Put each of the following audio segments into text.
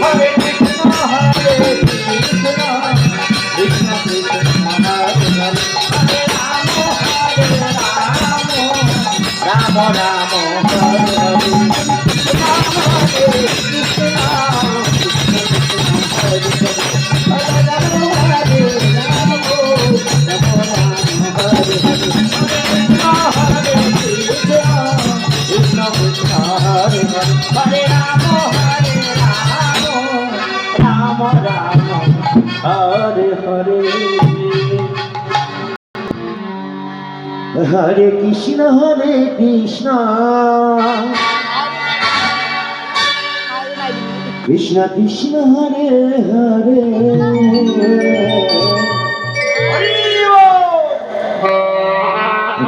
Hare Krishna Krishna Krishna Hare Hare Hare Ram Ram Ram Hare Hare Ram Hare Krishna Hare Ram Ram Ram Hare Hare Hare Krishna Krishna Krishna Hare Hare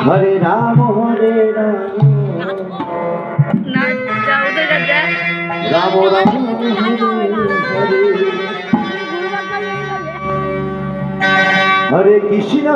Hare Ram Ram Ram Hare Krishna